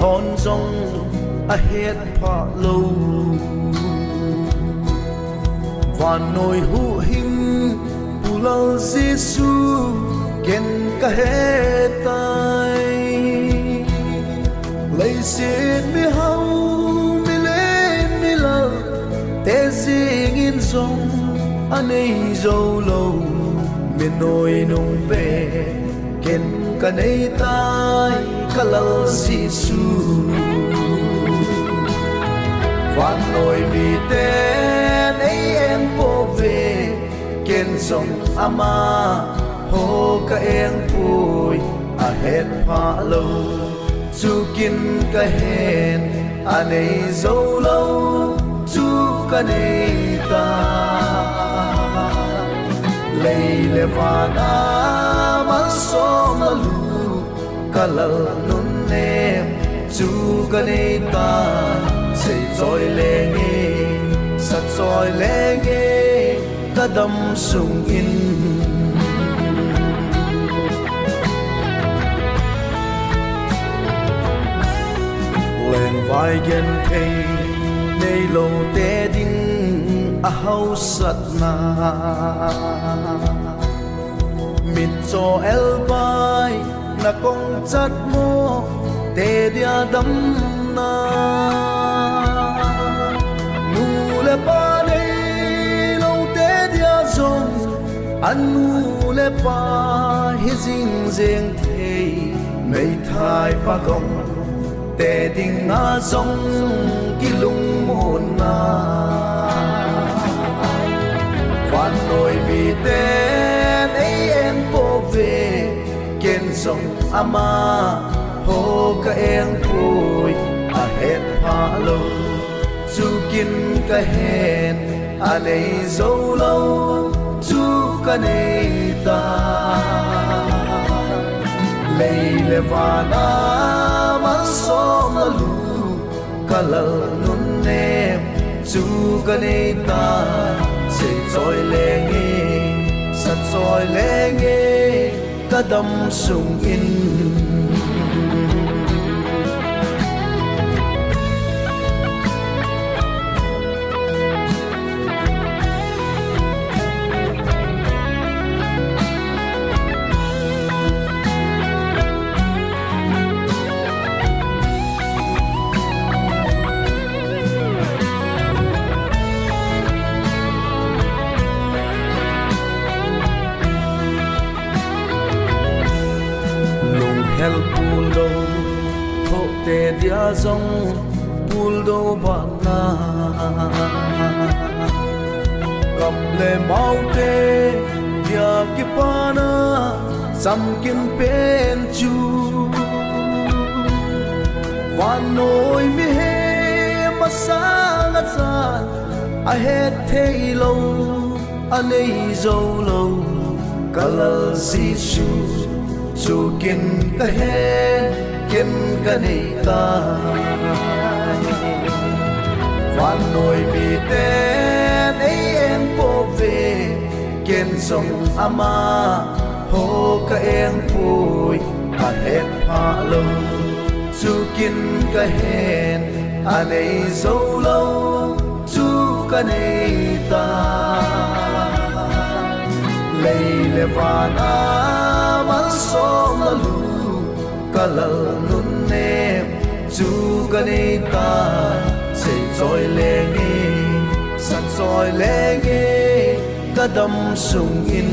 hòn rong a hết pha lâu và nồi hụ hình pulal Giêsu ken ka he tai Leiset Miching Mihlal te zing in zong anei zo lâu mi nồi nung be ken ka nei tai kalal Giêsu van nồi mi ten ei em po về ken zong ama ho ka eng pui a het pha lâu chu kin ka hen anei zo lâu chu ka nei ta leile vana man som lu kalal nun nem chu ka nei ta sei choi lenge sa choi lenge ta dam sung in lên vai gen thei nei lo te ding a hau sat na mit cho el vai na kong chat mo te dia dam na nu le pa nei lo te dia zong an nu le pa hi jing jeng thei mei thai pa gong te ding a zong ki lung mon na van nồi mi ten ei em po về ken zong ama ho ka eng pui a het pha lo chu kin ka hen a nei zo lo chu ka nei ta leile vana man som lu kalal nun nem chu ka nei ta sei choi lenge sa choi lenge ka dam sung in hel pul do tho te dia zong pul do ba na kap le mau te dia ki pa na sam kin pen chu van noi mi he ma sang a chan a het thei lo a nei zo lo kalal Giêsu chu kin ka hen kin ka nei ta van nồi mi ten ei em po về ken zong ama ho ka eng pui a het pha lo chu kin ka hen a nei zo lo chu ka nei ta leile vana man som lu kalal nun nem chu ka nei ta sei choi lenge sa choi lenge ka dam sung in